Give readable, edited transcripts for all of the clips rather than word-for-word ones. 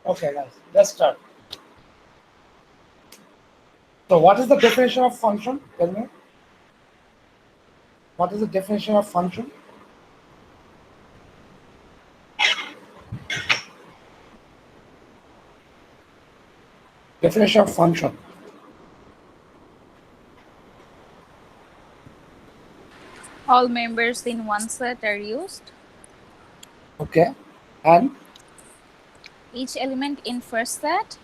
Okay, guys, let's start. So, what is the definition of function? Tell me. What is the definition of function? Definition of function. All members in one set are used. Okay, and Each element in first set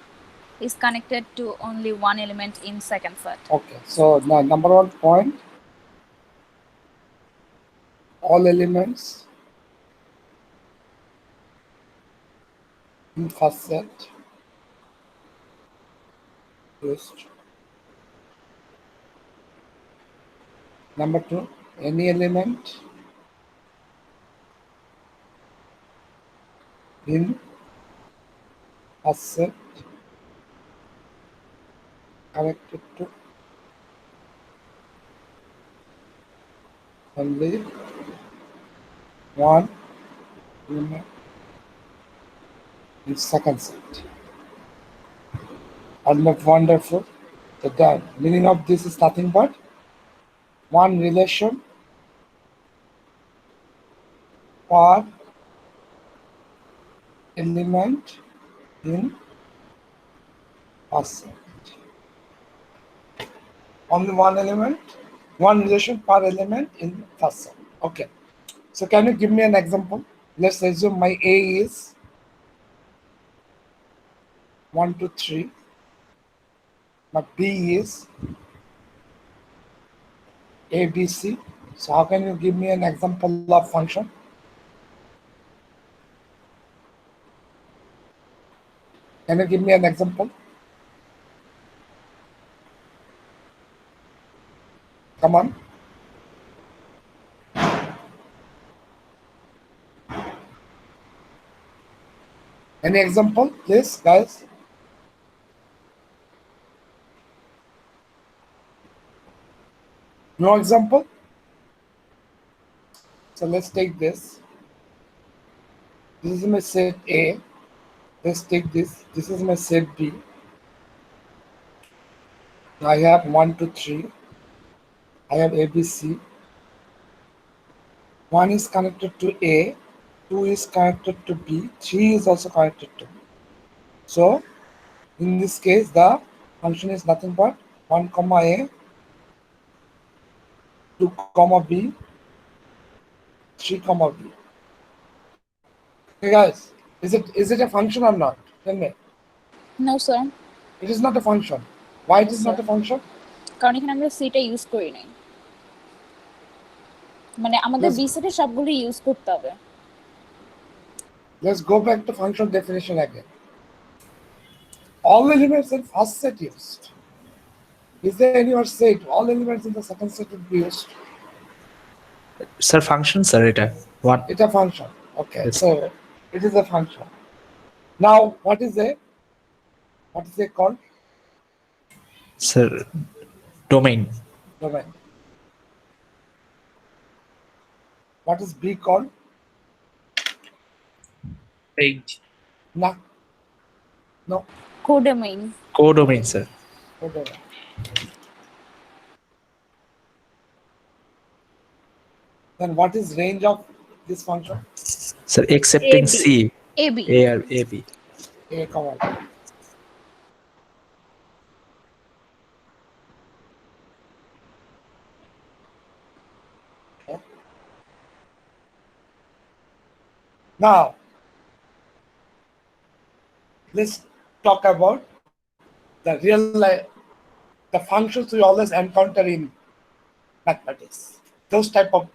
is connected to only one element in second set. okay. So now number 1 point. All elements in first set used. Number 2, any element in first set connected to only one element in second set. And wonderful. So the meaning of this is nothing but one relation per element in first set. Only one element, one relation per element in first set. Okay. So can you give me an example? Let's assume my A is 1, 2, 3. My B is A, B, C. So how can you give me an example of function? Can you give me an example? Come on. Any example, please, guys? No example? So let's take this. This is my set A. Let's take this. This is my set B. I have 1, 2, 3. I have A, B, C. 1 is connected to A. 2 is connected to B. 3 is also connected to B. So in this case, the function is nothing but 1 comma A, 2 comma B, 3 comma B. Okay, guys, is it a function or not? Tell me. No, sir. It is not a function. Why it Yes, is not sir. a function? কারণ এখানে আমরা সিটা use করি নাই, মানে আমাদের Let's B সেটে সবগুলো ইউজ করতে হবে। let's go back to function definition again. All elements in first set used. Is there any or set all elements in the second set will be used? Sir, function, sir, এটা what? It's a function. Okay, Yes. so it is a function. Now, what is it called? Sir, domain. Domain. What is B called? Range. No. No. Codomain. Codomain, sir. Domain. Then what is range of this function? Sir, accepting AB. C. AB. A or AB. A comma B. Okay. Now, let's talk about the real life, the functions we always encounter in mathematics. Those type of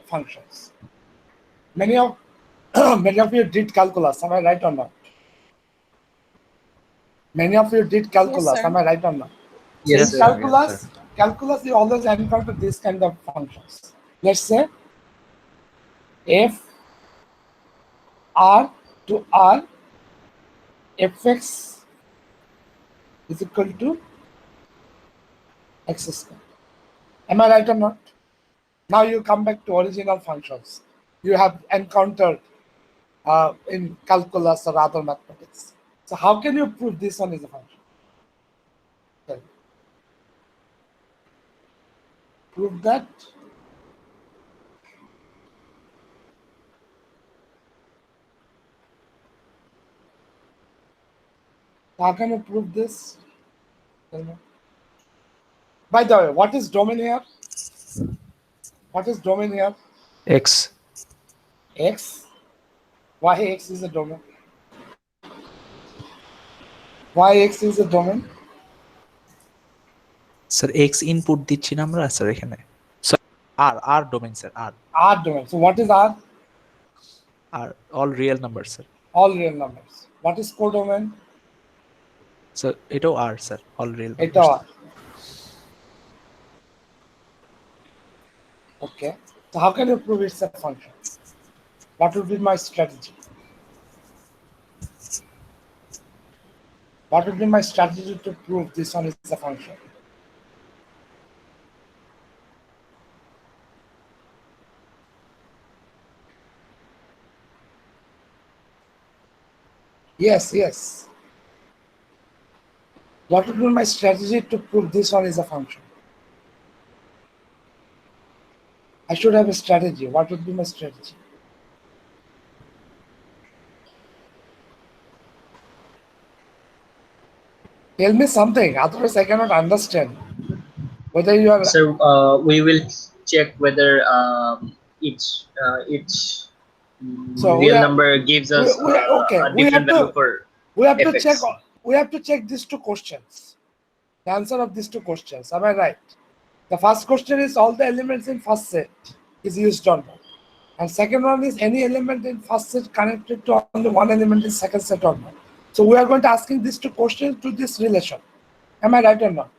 functions. Many of many of you did calculus. Am I right or not? Many of you did calculus. Yes, sir. Am I right or not? Yes, In sir. calculus, Yes, sir. calculus you always encounter this kind of functions. Let's say f r to r fx is equal to x square. Am I right or not? Now you come back to original functions you have encountered in calculus or other mathematics. So how can you prove this one is a function? Tell me. Prove that. How can you prove this? Tell me. By the way, what is domain here? What is domain here? X. X. Why X is a domain? Why X is a domain? Sir X input দিচ্ছি না আমরা sir এখানে sir R R domain sir R R domain. So what is R? R all real number sir All real numbers. What is codomain? Sir এটাও R sir all real Eta number R. Okay. So how can you prove it's a function? What would be my strategy? What would be my strategy to prove this one is a function? Yes, yes. What would be my strategy to prove this one is a function? I should have a strategy. What would be my strategy? Tell me something, otherwise I cannot understand whether you are. So we will check whether each So we real are- number gives us okay, a we different have to- value for We have to fx. check. We have to check these two questions. The answer of these two questions. Am I right? The first question is all the elements in first set is used on one, and second one is any element in first set connected to only one element in second set or not. So we are going to asking these two questions to this relation. Am I right or not?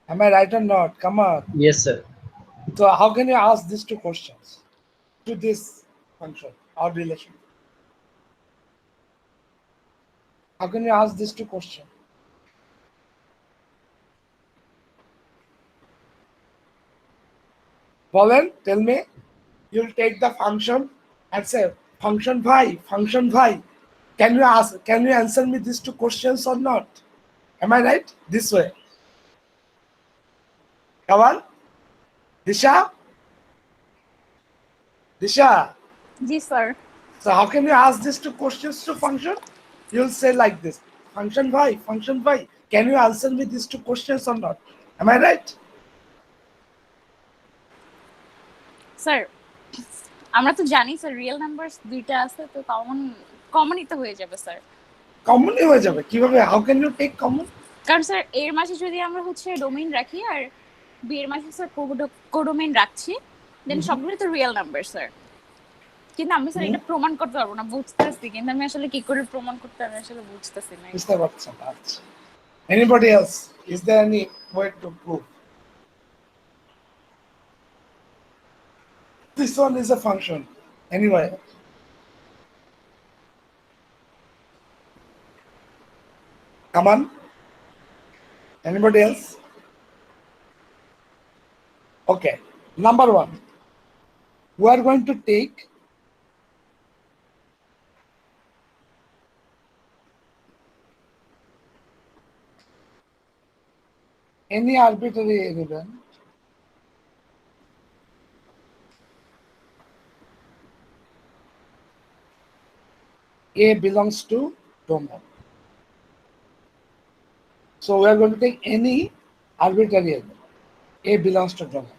Am I right or not? Come on. Yes, sir. So how can you ask these two questions to this function or relation? How can you ask these two questions? Balen, tell me. You'll take the function and say, function bhai, function bhai. Can you answer me these two questions or not? Am I right? This way. Come on. Disha? Disha. G sir So how can you ask these two questions to function? You'll say like this. Function bhai, can you answer me these two questions or not? Am I right? Sir আমরা তো জানি sir real number দুইটা আছে তো কমনই তো হয়ে যাবে sir Commonly হয়ে যাবে কিভাবে? How can you take common? কারণ স্যার এর মাঝে যদি আমরা হচ্ছে ডোমেইন রাখি আর বি এর মাঝে স্যার কোডোমেইন রাখছি দেন সবগুলো তো রিয়েল নাম্বার স্যার কিন্তু আমি স্যার এটা প্রমাণ করতে পারবো না বুঝতেছি কিন্তু আমি আসলে কি করে প্রমাণ করতে আমি আসলে বুঝতেছি না বুঝতে পারছেন আচ্ছা Anybody else? Is there any way to prove? This one is a function. Anyway. Come on. Anybody else? Okay. Number one. We are going to take any arbitrary element A belongs to domain. So we are going to take any arbitrary element A belongs to domain.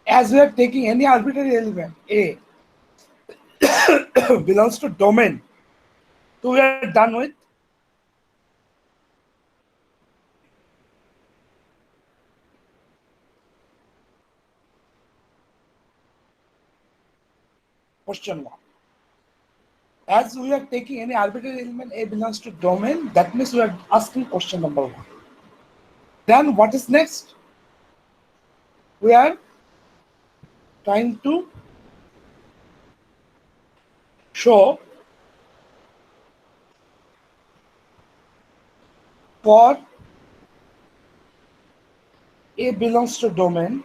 As we are taking any arbitrary element A belongs to domain, so we are done with question one. As we are taking any arbitrary element A belongs to domain, that means we are asking question number one. Then what is next? We are trying to show for A belongs to domain,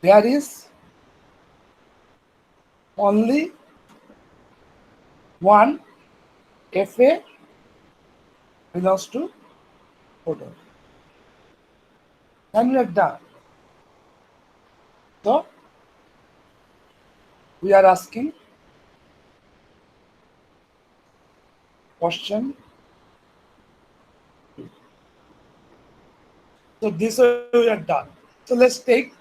there is only one FA belongs to codomain. Then we are done. So we are asking question. So this way we are done. So let's take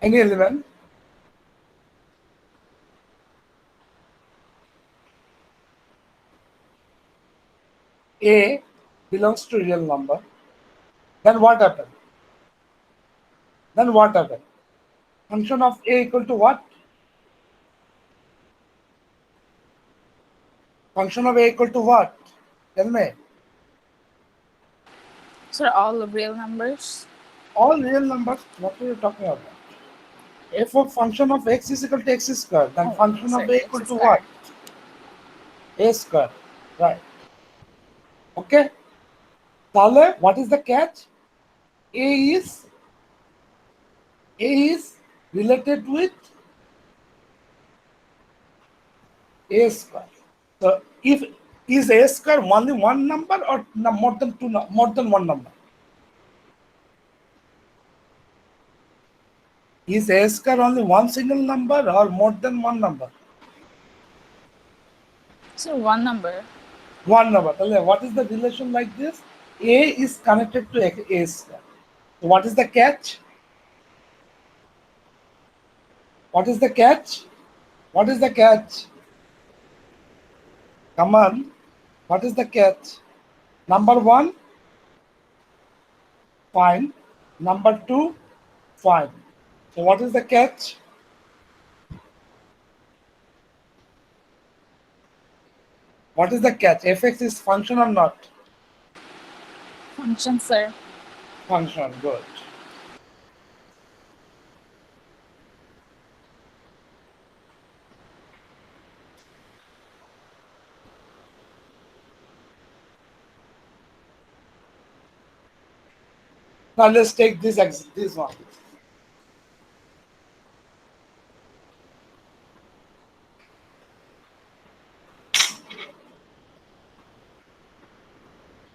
any element A belongs to real number. Then what happened? Function of A equal to what? Function of A equal to what? Tell me. So all real numbers. All real numbers. What are you talking about? F of function of x is equal to x square. Then function of A equal to what? A square. Right. Okay. Tale, what is the catch? A is related with A square. So if is A square only one number or more than more than one number? Is A square only one single number or more than one number? So one number. One number. Tell what is the relation like this? A is connected to A square. So what is the catch? What is the catch? What is the catch? Come on. What is the catch? Number one, fine. Number two, fine. So what is the catch? What is the catch? Fx is function or not? Function, sir. Function, good. Now let's take this one.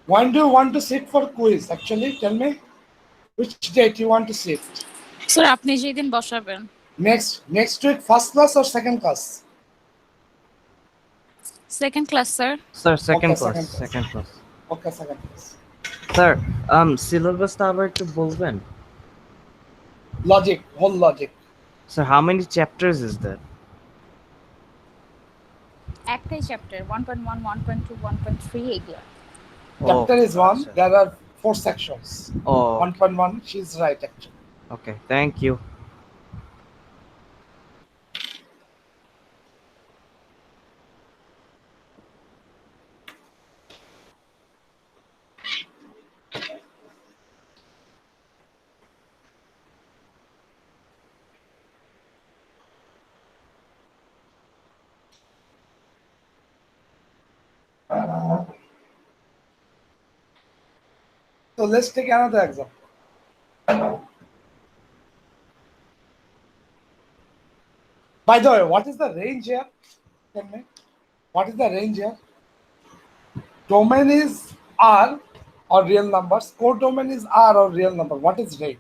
When do you want to sit for quiz? Actually, tell me which date you want to sit. Sir আপনি যেদিন বসাবেন Next week, first class or second class? Second class sir Sir, second Okay, class. second class. Second class. Okay, second class. Sir, syllabus টা আবার একটু বলবেন? Logic, whole logic. Sir, how many chapters is there? একটাই chapter 1.1 1.2 1.3 এগুলা Chapter is one. আচ্ছা। There are 4 sections. Oh, 1.1. She's right actually. okay. Thank you. So let's take another example. By the way, what is the range here? Tell me. What is the range here? Domain is R or real numbers. Codomain is R or real number. What is range?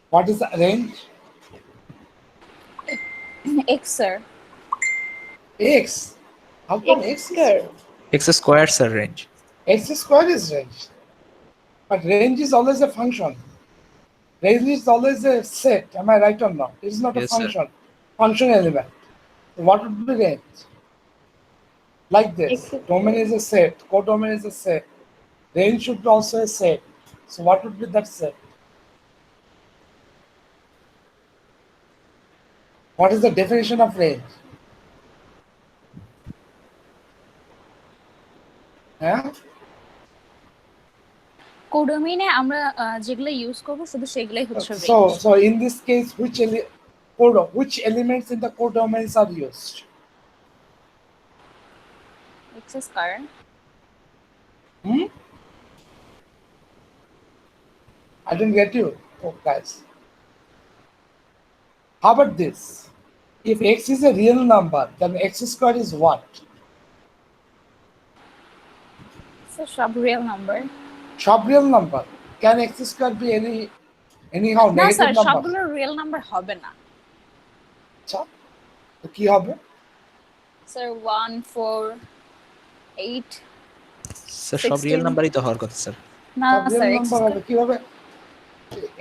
What is the range? X sir X. How come X square? X square is a range. X square is range. But range is always a function. Range is always a set. Am I right or not? It is not a Yes, sir. function. Function element. So what would be range? Like this. Domain is a set. Codomain is a set. Range should be also a set. So what would be that set? What is the definition of range? Yeah? কোডোমেইনে আমরা যেগুলো use করব শুধু সেগুলাই হচ্ছে So, range so in this case, which elements in the codomains are used? X square. I didn't get you, guys. How about this? If x is a real number, then x squared is what? It's a sub real number. সব real number. Can x squared be anyhow না negative sir number? সবগুলো real number হবে না আচ্ছা, তো কি হবে? Sir 1 4 8 sir সব রিয়েল 16 নাম্বারই তো হওয়ার কথা স্যার। না সব real স্যার number হবে কিভাবে?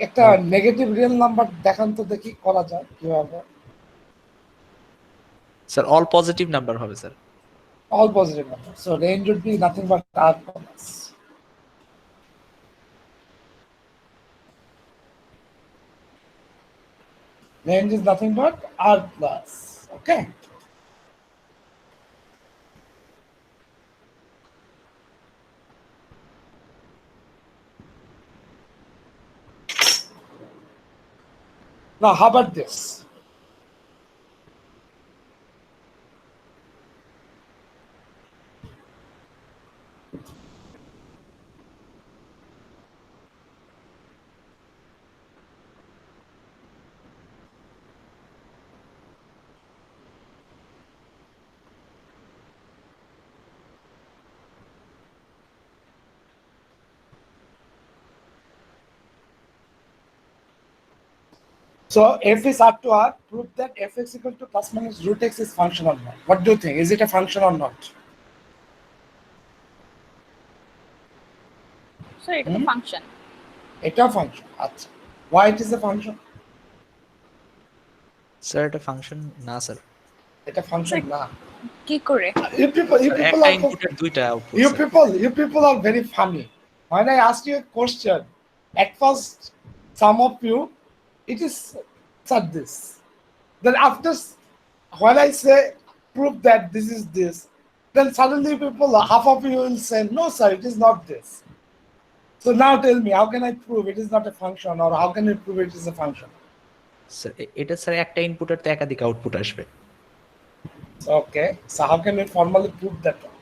একটা নেগেটিভ রিয়েল নাম্বার দেখান তো দেখি করা যায় কিভাবে? স্যার অল পজিটিভ নাম্বার হবে sir. All positive numbers. So range would be nothing but R plus. Range is nothing but R plus. Okay. Now, how about this? So f is R to R. Prove that f is equal to plus minus root x is function or not. What do you think? Is it a function or not? Sir এটা তো function এটা function. আচ্ছা. Why it is a function? Sir এটা function না sir. এটা function না. কি করে You people একটা are ইনপুটের দুইটা output you people are very funny. When I asked you a question, at first some of you, it is such this. Then after when I say prove that this is this, then suddenly people, half of you will say, no sir, it is not this. So now tell me, how can I prove it is not a function, or how can you prove it is a function? Sir এটা sir একটা ইনপুটের তো একাধিক output আসবে। Okay, so how can we formally prove that one?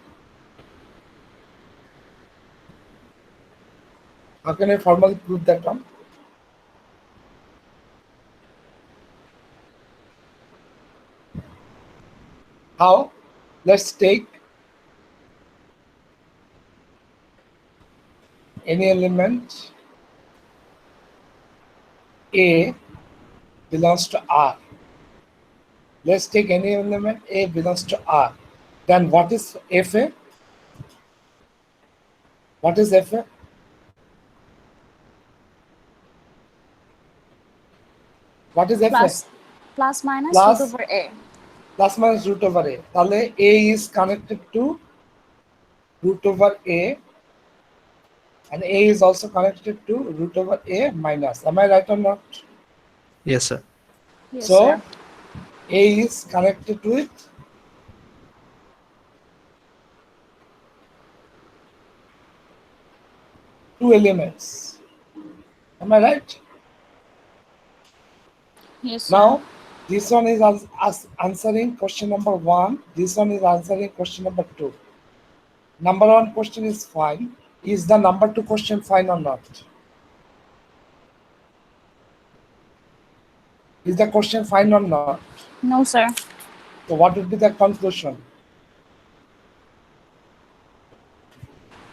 How can I formally prove that one? How? Let's take any element A belongs to R. Let's take any element A belongs to R. Then what is FA? What is FA? What is FA? Plus minus Plus- root over a Plus minus root over A. তাহলে A is connected to root over A, and A is also connected to root over A minus. Am I right or not? Yes sir. So A is connected with two elements. Am I right? Now, this one is answering question number 1. This one is answering question number 2. Number 1 question is fine. Is the number 2 question fine or not? Is the question fine or not? No sir So what would be the conclusion?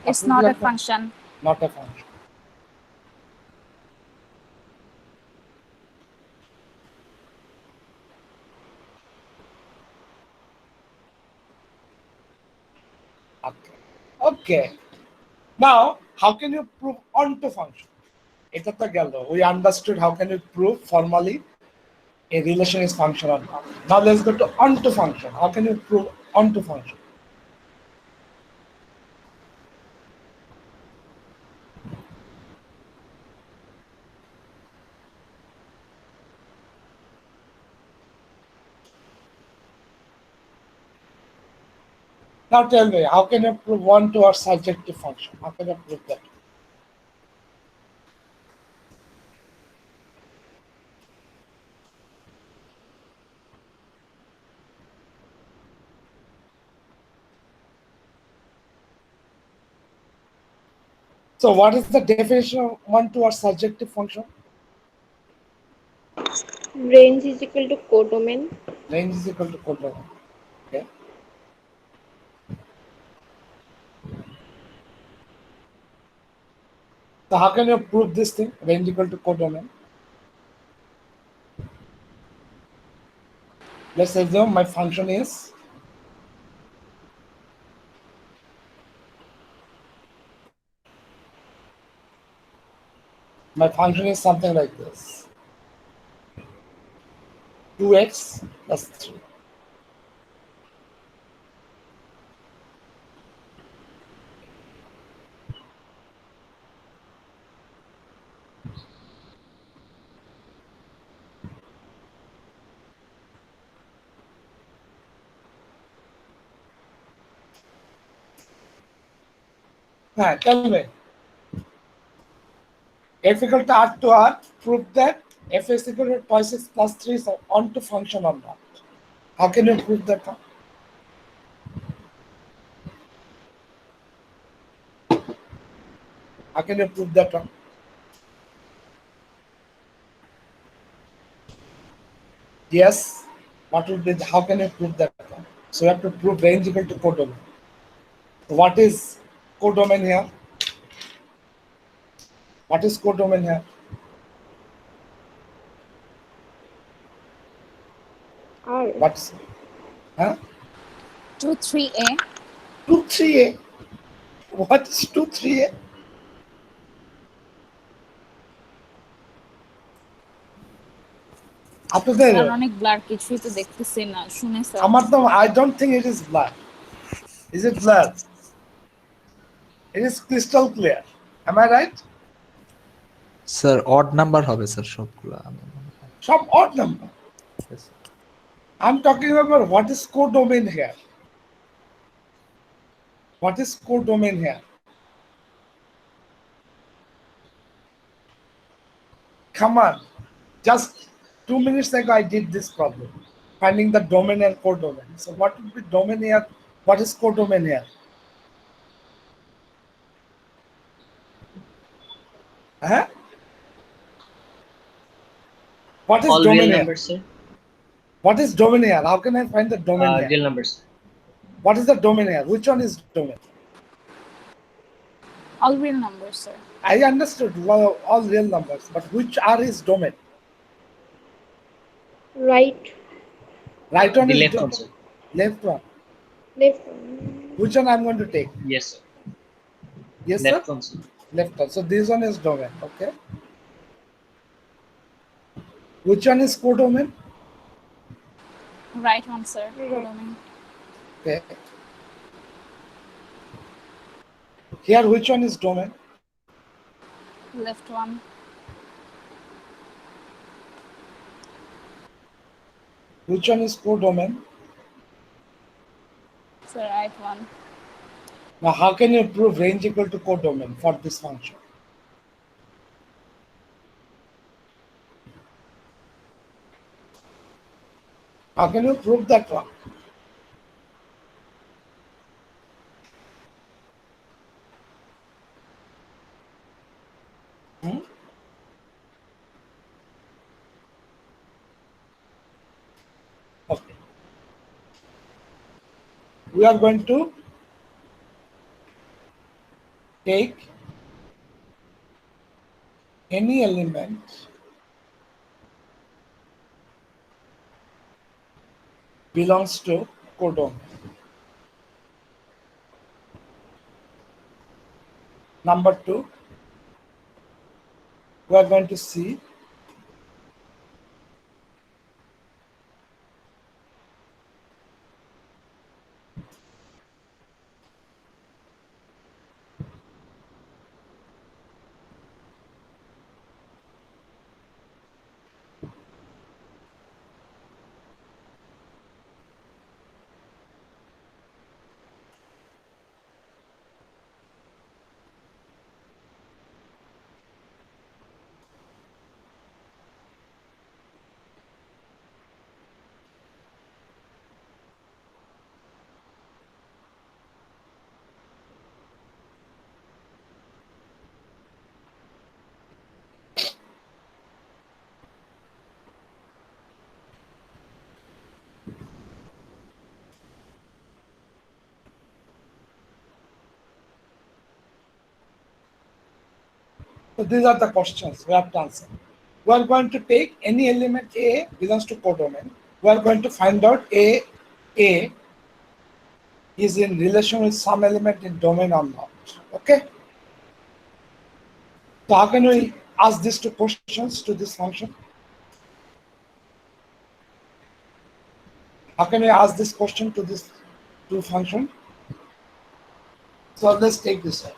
It's not a function Not a function. Okay. Okay. Now, how can you prove onto function? Eta to gelo. We understood how can you prove formally a relation is function or not. Now let's go to onto function. How can you prove onto function? Now tell me, how can you prove one to our surjective function? How can you prove that? So what is the definition of one-to or surjective function? Range is equal to codomain. Range is equal to codomain. Okay. So how can you prove this thing? Range equal to codomain. Let's assume my function is something like this. 2x plus 3. Tell me. F equal to R to R, prove that f is equal to twice x plus 3 is onto function or not. How can you prove that one? How can you prove that one? Yes. What would be how can you prove that one? So you have to prove range equal to codomain. What is codomain here? What is codomain here? R. What's huh? 2, 3A. 2 3a. What is 2 3a? আপনাদের sir অনেক blur, কিছুই তো দেখতেছি না, শুনে sir. আমার তো I don't think it is blur. Is it blur? It is crystal clear. Am I right? Sir odd number হবে স্যার সবগুলো আমার মনে হয়। Some odd number. Yes, sir. I'm talking about what is codomain here. What is codomain here? Come on. Just 2 minutes ago I did this problem. Finding the domain and codomain. So what would be domain here? What is codomain here? Huh? What is All domain real here? numbers, sir. What is domain here? How can I find the domain here? Real numbers. What is the domain here? Which one is domain? All real numbers, sir. I understood all real numbers, but which R is domain? Right. Right one The is left one, sir. left one. Left. Which one I'm going to take? Yes, sir. Yes, Left sir? one, sir. Left one. So this one is domain, okay? Which one is codomain? Right one, sir. Codomain. Okay. Here, which one is domain? Left one. Which one is codomain? Sir, right one. Now, how can you prove range equal to codomain for this function? How can you prove that one? Hmm? Okay. We are going to take any element belongs to codomain. Number 2, we are going to see So these are the questions we have to answer. We are going to take any element A belongs to codomain. We are going to find out A is in relation with some element in domain or not. Okay. So how can we ask these two questions to this function? How can we ask this question to this two function? So let's take this one.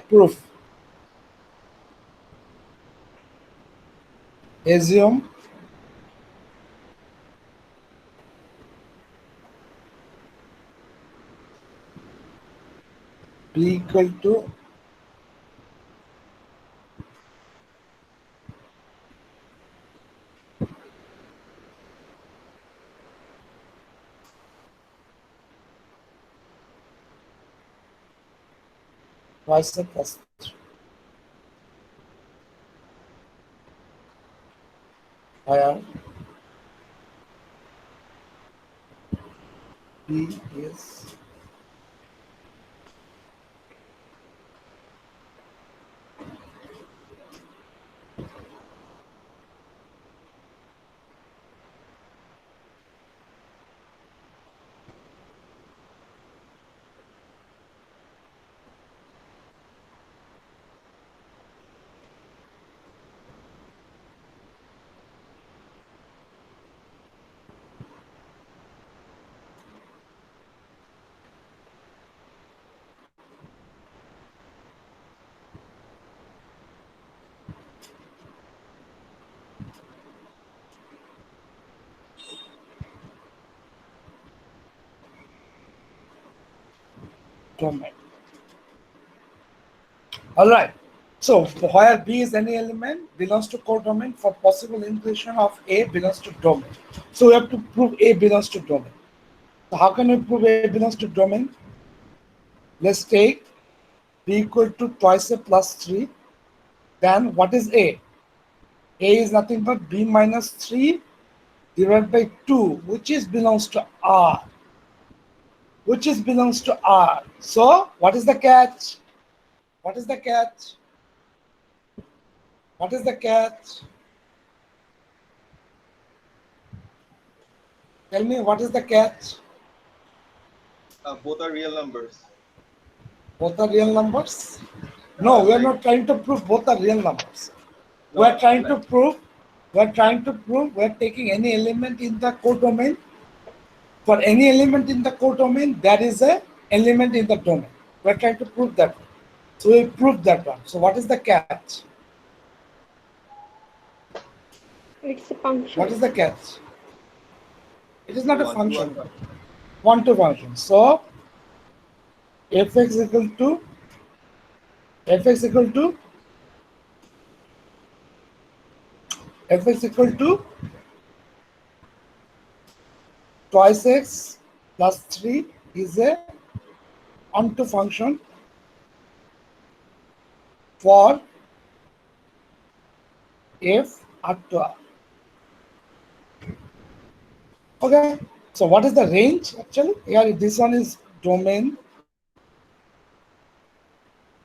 Proof. Assume B equal to twice the plus 3. Where B is domain. All right. So where B is any element belongs to codomain for possible inclusion of A belongs to domain. So we have to prove A belongs to domain. So how can we prove A belongs to domain? Let's take B equal to twice A plus 3. Then what is A? A is nothing but B minus 3 divided by 2, which is belongs to R. Which is belongs to R. So what is the catch? What is the catch? What is the catch? Tell me, what is the catch? Both are real numbers. Both are real numbers? No, we are not trying to prove both are real numbers. We are trying to prove, we are taking any element in the codomain. For any element in the codomain, there is a element in the domain. We are trying to prove that one. So we proved that one. So what is the catch? It's a function. What is the catch? It is not a One-to-one function. function. One-to function. So fx equal to fx equal to fx equal to twice x plus 3 is a onto function for f up to r. Okay, so what is the range actually? Here this one is domain,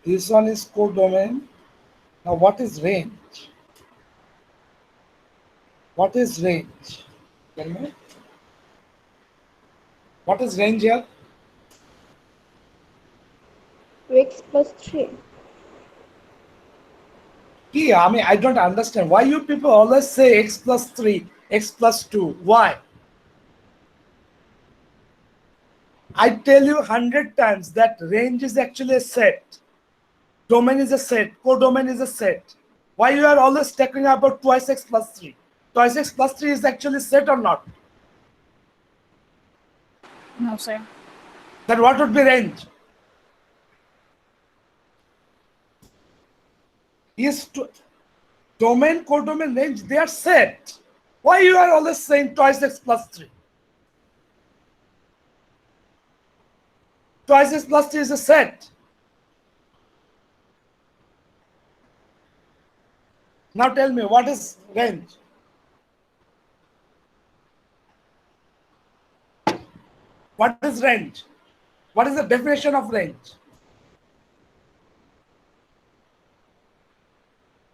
this one is codomain. Now what is range? What is range? Tell me. What is range here? X plus 3. Yeah, I mean, I don't understand why you people always say x plus 3, x plus 2. Why? I tell you 100 times that range is actually a set. Domain is a set. Codomain is a set. Why you are always talking about twice x plus 3? Twice x plus 3 is actually set or not? No, sir. Then what would be range? Is to domain, codomain, range, they are set. Why you are always saying twice x plus 3? Twice x plus 3 is a set. Now tell me, what is range? What is range? What is the definition of range?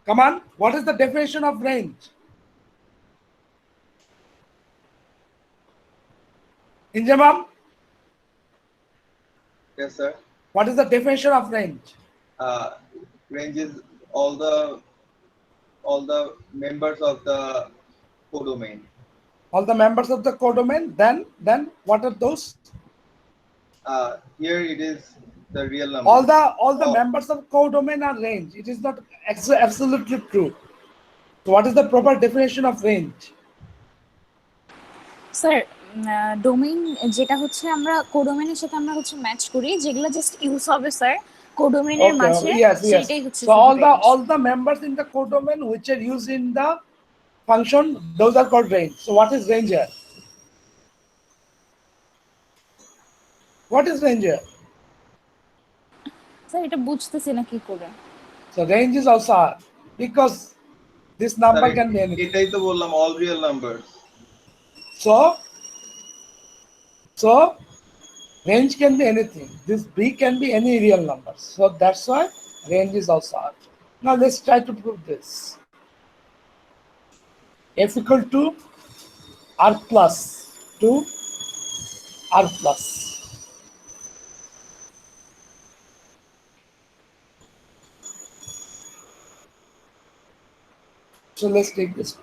Come on, what is the definition of range? Injamam, Yes, sir. what is the definition of range? Uh, Range is all the members of the codomain. All the members of the codomain, then what are those? Here it is the real number. All the Oh. members of codomain are range. It is not absolutely true. So what is the proper definition of range? Sir domain যেটা হচ্ছে আমরা কোডোমেইনের সাথে আমরা হচ্ছে match করি যেগুলো just use হবে sir কোডোমেইনের মাঝে Yes. সেটাই হচ্ছে So শুধু range। all the members in the codomain which are used in the function, those are called range. So what is range here? What is range here? Sir এটা বুঝতেছি না কি করে। So range is also R because this number Sir, can be anything. এটাই তো বললাম all real numbers. So range can be anything. This B can be any real number. So that's why range is also R. Now let's try to prove this. F equal to R plus to R plus. So let's take this.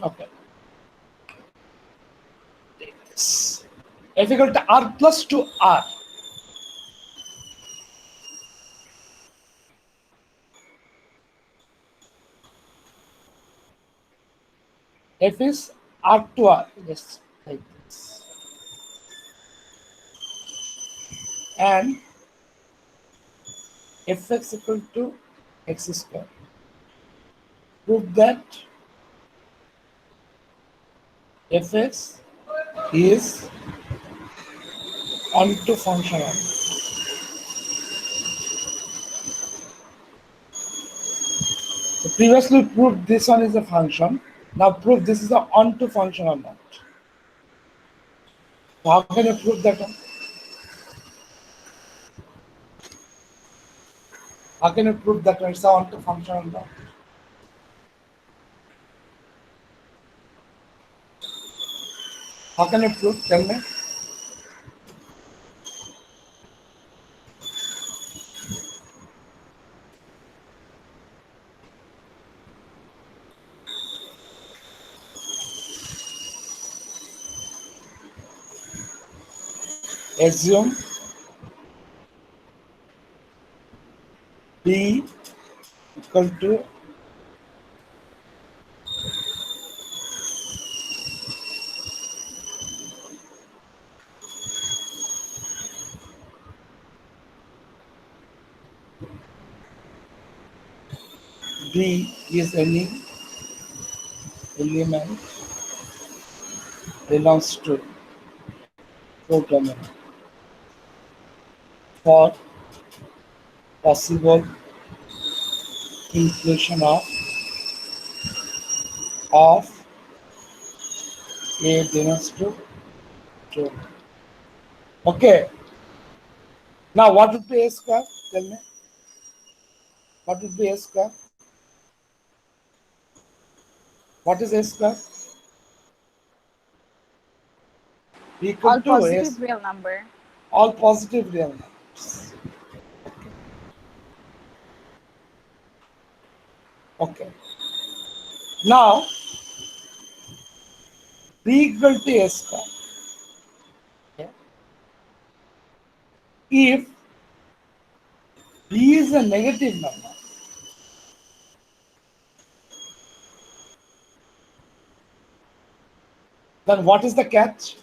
Okay. Take this. F equal to R plus to R. F is R to R. Yes, like this. And Fx equal to x square. Prove that Fx is onto functional. So previously proved this one is a function. Now prove this is a onto function or not. So how can you prove that one? How can you prove that it's a onto function or not? How can you prove? Tell me. Assume B equal to B is any element belongs to codomain for possible inclusion of A belongs to 2. Okay. Now what would be A square? Tell me. What would be A square? What is A square? Equal all to positive A, real number। all positive real numbers. Okay. Now b equal to a square. Okay. If b is a negative number, then what is the catch?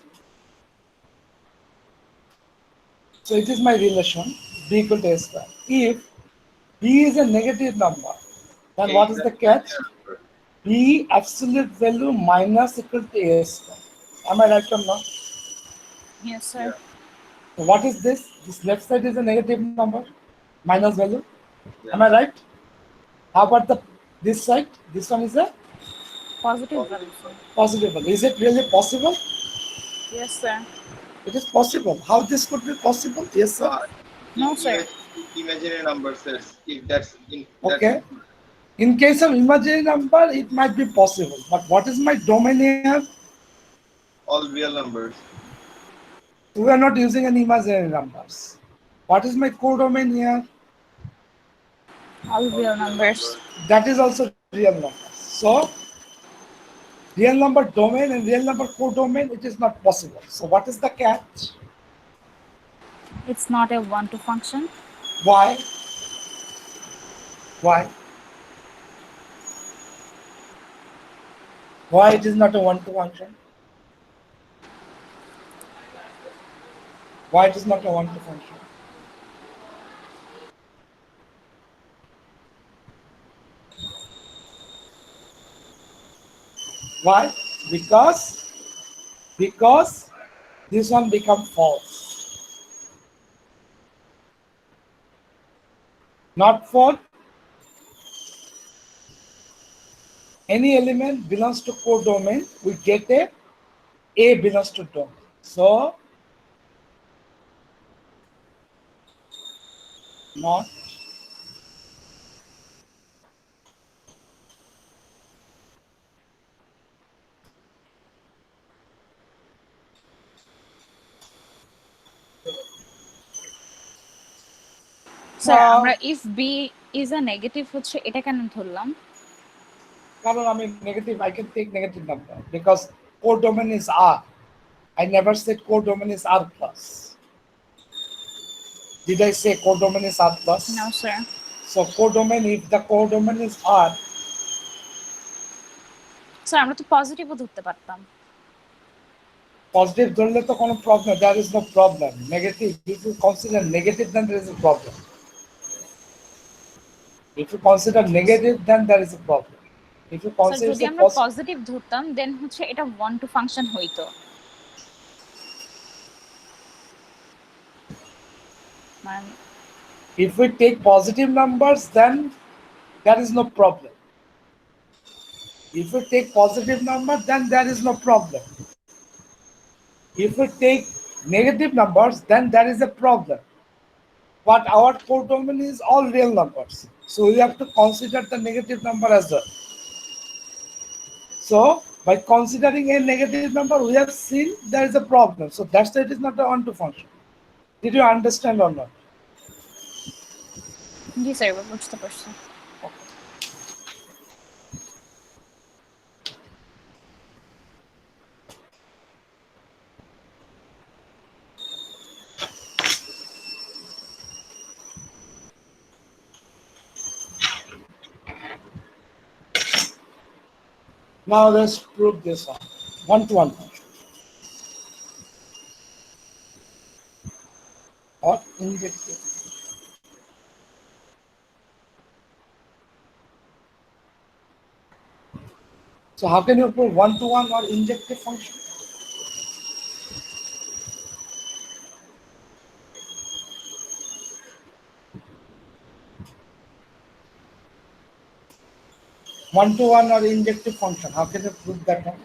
So it is my relation b equal to a square. If b is a negative number, then what is the catch? B absolute value minus equal to a square. Am I right or not? Yes, sir. So what is this? This left side is a negative number, minus value. Am Yeah. I right? How about this side? This one is a Positive value, sir. positive value. Is it really possible? Yes, sir. It is possible. How this could be possible? Yes, sir. No, sir. Imaginary number sets, if that's in Okay. In case of imaginary number, it might be possible. But what is my domain here? all real numbers. We are not using any imaginary numbers. What is my codomain here? All real numbers. That is also real numbers. So real number domain and real number codomain, it is not possible. So what is the catch? It's not a one-to function. Why? Why? Why it is not a one-to function? Why it is not a one-to function? Why? Because this one become false. Not for any element belongs to codomain, we get a belongs to domain. So not sir আমরা if b is a negative হচ্ছে এটা কেন ধরলাম? কারণ আমি negative, I can take negative number because codomain is R. I never said codomain is R plus. Did I say codomain is R plus? No, sir. So codomain, if the codomain is R, sir আমরা তো পজিটিভও ধরতে পারতাম। positive ধরলে তো কোনো problem, there is no problem. Negative, if you consider negative, then there is a problem. If you consider negative, then there is a problem. If you sir consider যদি আমরা positive ধরতাম দেন হচ্ছে এটা ওয়ান টু ফাংশন হইতো। মানে if we take positive numbers, then there is no problem. If we take positive number, then there is no problem. If we take negative numbers, then there is a problem. But our codomain is all real numbers. So we have to consider the negative number as well. So by considering a negative number, we have seen there is a problem. So that's why it is not a one-to function. Did you understand or not? G sir বুঝতে পারছি। Now let's prove this one-to-one function or injective. So how can you prove one-to-one or injective function? One-to-one or injective function, how can you prove that one?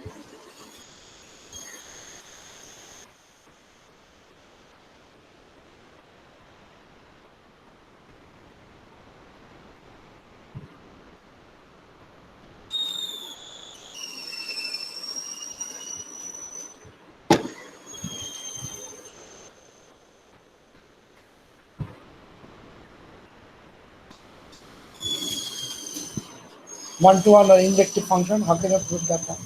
One-to-one or injective function, how can you prove that one?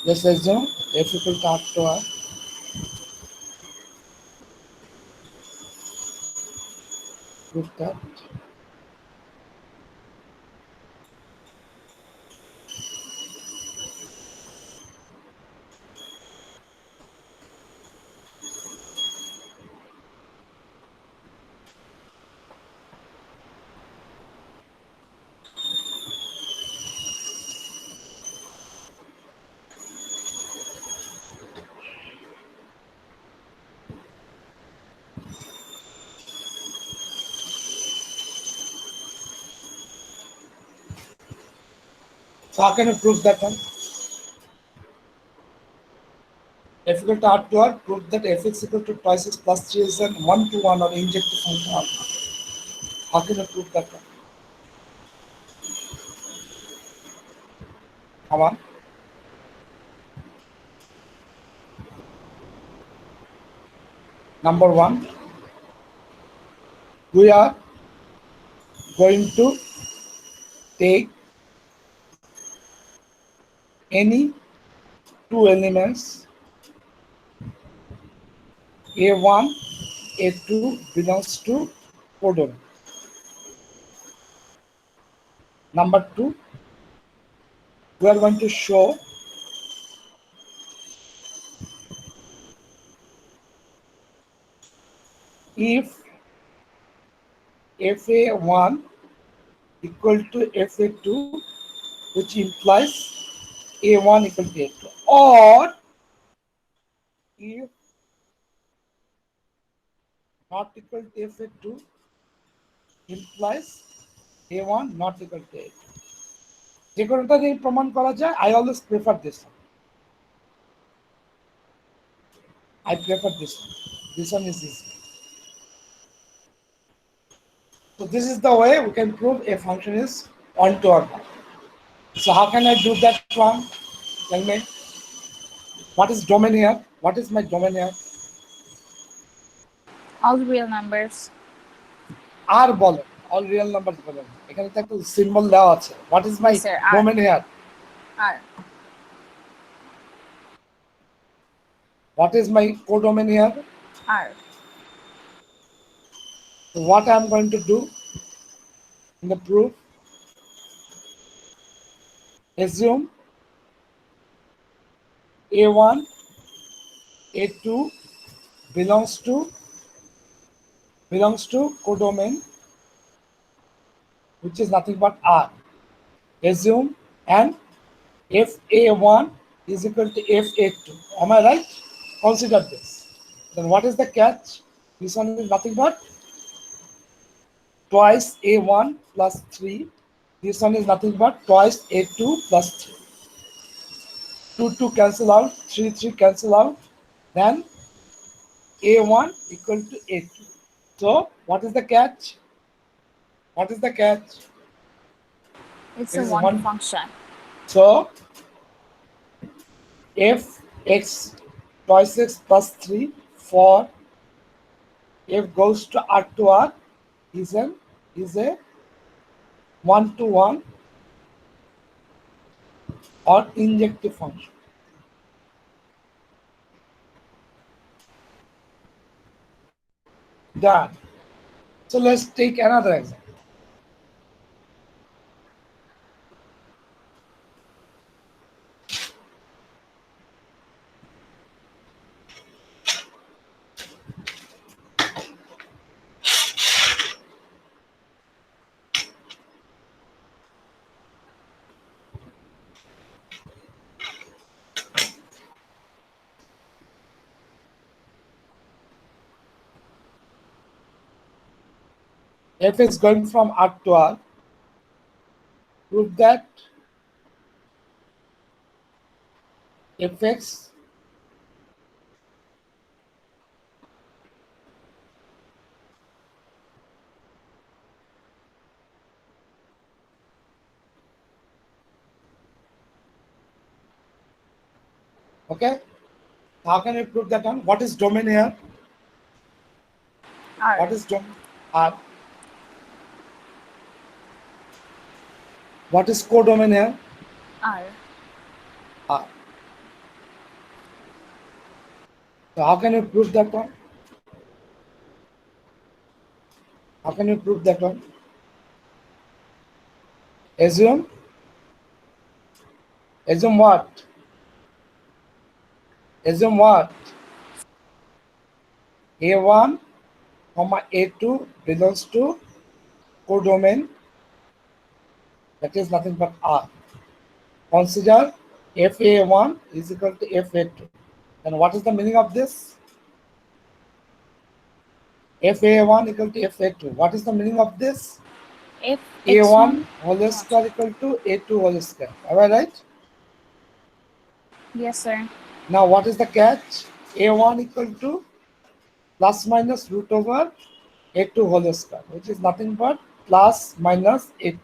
Let's assume F equal to R to R. Prove that. So how can you prove that one? F equal to R to R, prove that Fx equal to twice x plus 3 is an 1 to 1 or injective function R. How can you prove that one? Come on. Number one, we are going to take any two elements A1, A2 belongs to codomain. Number two, we are going to show if FA1 equal to FA2, which implies A1 equal to A2, or if not equal to FA2 implies A1 not equal to A2. যে কোনোটা দিয়ে প্রমাণ করা যায়, I always prefer this one. I prefer this one. This one is easy. So this is the way we can prove a function is onto or not. So how can I do that one? Tell me. What is domain here? What is my domain here? All real numbers. R বলো, all real numbers বলো। এখানে তো একটা symbol দেওয়া আছে। What is my Yes, sir, R. domain here? R. What is my codomain here? R. So what I am going to do in the proof? Assume A1, A2 belongs to codomain, which is nothing but R. Assume and FA1 is equal to FA2. Am I right? Consider this. Then what is the catch? This one is nothing but twice A1 plus 3. This one is nothing but twice A2 plus 3. 2, 2 cancel out, 3, 3 cancel out. Then A1 equal to A2. So what is the catch? What is the catch? It's It a is one one. function. So f x twice x plus 3 for f goes to R to R is a 1 to 1 or injective function. Done. So let's take another example. F is going from R to R. Prove that Fx okay. How can we prove that one? What is domain here? R. What is domain? R. What is codomain here? R. R. So how can you prove that one? How can you prove that one? Assume what? Assume what? A1, comma A2 belongs to codomain, that is nothing but R. Consider FA1 is equal to FA2. Then what is the meaning of this? FA1 equal to FA2. What is the meaning of this? If A1 x1, whole square equal to A2 whole square. Am I right? yes, sir. Now what is the catch? A1 equal to plus minus root over A2 whole square, which is nothing but plus minus A2.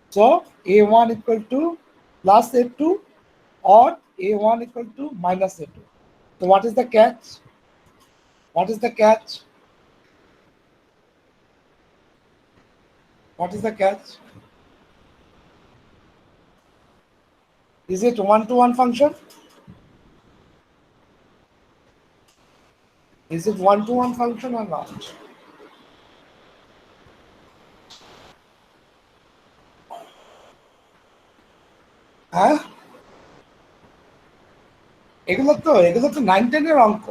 So A1 equal to plus A2 or A1 equal to minus A2. So what is the catch? What is the catch? What is the catch? Is it one-to-one function? Is it one-to-one function or not? হ্যাঁ এগুলো তো 9-10 এর অঙ্ক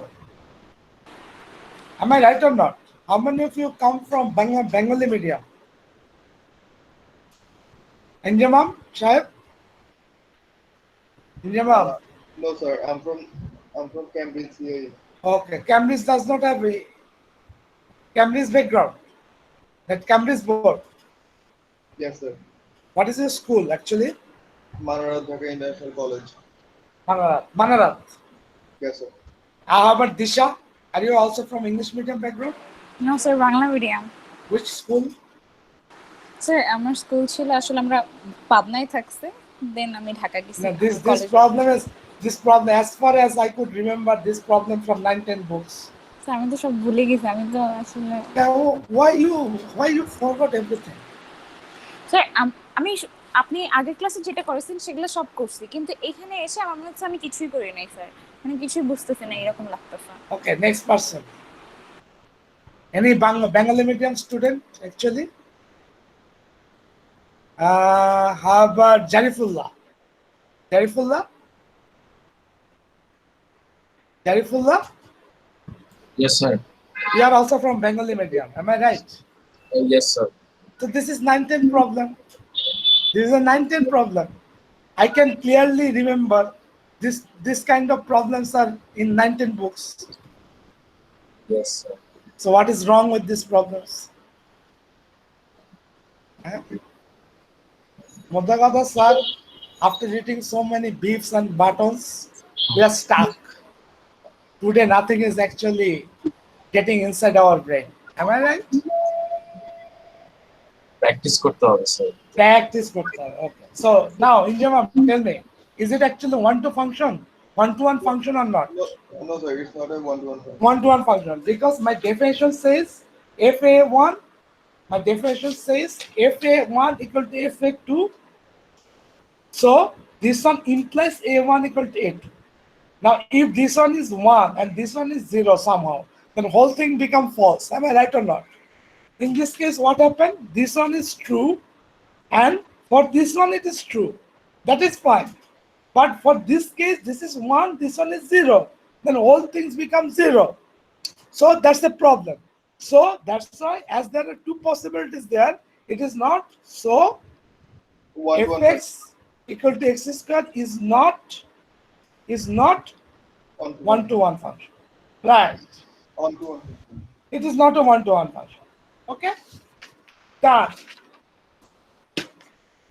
am I right or not? How many of you come from Bengali medium? Injamam Shahib? Injamam. No, sir. I'm from Cambridge, CA. Okay, Cambridge does not have a Cambridge background. That Cambridge board. Yes, sir. What is your school actually? Manarat Dhaka International College. Manarat. Yes, sir. How about Disha? Are you also from English medium background? No, sir, Bangla medium. Which school? Sir আমার school ছিল আসলে আমরা পাবনায় থাকছে, দেন আমি ঢাকা গেছি। No, this problem as far as I could remember this problem from 9-10 books. Sir আমি তো সব ভুলে গেছি, আমি তো আসলে Now, why you forgot everything? Sir আমি আপনি আগের ক্লাসে যেটা করেছেন সেগুলো সব করছি, কিন্তু এখানে এসে আমার মনে হচ্ছে আমি কিছুই করি নাই স্যার, মানে কিছুই বুঝতেছি না এরকম লাগতেছে। Okay, next person. Any Bengali medium student actually? How about Jarifullah? Jarifullah? Jarifullah? Yes, sir. You are also from Bengali medium, am I right? Yes, sir. So this is 9-10 problem. This is a 9-10 problem. I can clearly remember this kind of problems are in 9-10 books. Yes, sir. So what is wrong with these problems? Modagada sir, after eating so many beefs and buttons, we are stuck. Today nothing is actually getting inside our brain. Am I right? Practice করতে হবে, sir. Practice করতে হবে. Okay. So now, Injamam, tell me, is it actually one-to-one function or not? No, sir. It's not a one-to-one function. One-to-one function, because my definition says FA1. My definition says FA1 equal to FA2. So this one implies A1 equal to A2. Now, if this one is 1 and this one is 0 somehow, then whole thing become false. Am I right or not? In this case, what happened? This one is true, and for this one it is true. That is fine. But for this case, this is 1, this one is 0. Then all things become 0. So that's the problem. So that's why, as there are two possibilities there, it is not so. One-to-one Fx equal to x squared is not one-to-one function. Right. On-to-one. It is not a one-to-one function. Okay? Done.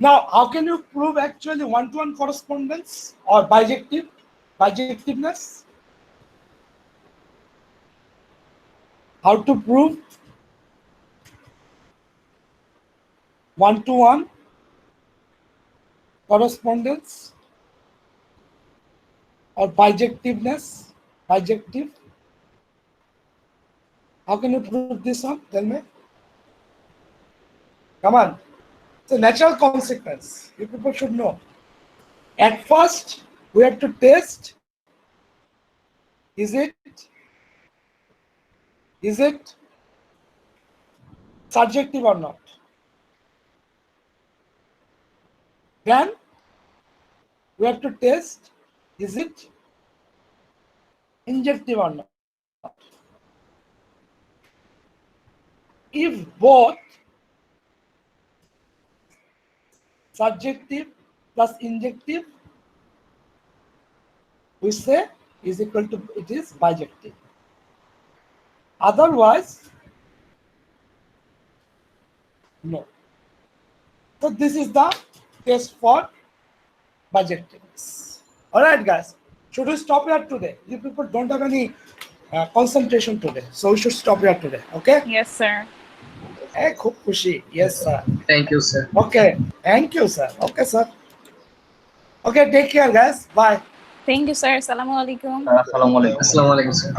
Now, how can you prove actually one-to-one correspondence or bijectiveness? How to prove one-to-one correspondence or bijectiveness? Bijective. How can you prove this one? Tell me. Come on. It's a natural consequence. You people should know. At first, we have to test, is it Is it surjective or not? Then we have to test, is it injective or not? If both surjective plus injective, we say is equal to, it is bijective. Otherwise, no. So this is the test for bijectiveness. All right, guys. Should we stop here today? You people don't have any concentration today, so we should stop here today. Okay? Yes, sir. Hey, খুব খুশি. Yes, sir. Thank you, sir. Okay. Thank you, sir. Okay, sir. Okay, take care, guys. Bye. Thank you, sir. Assalamu alaikum. Assalamualaikum. Assalamu alaikum, sir.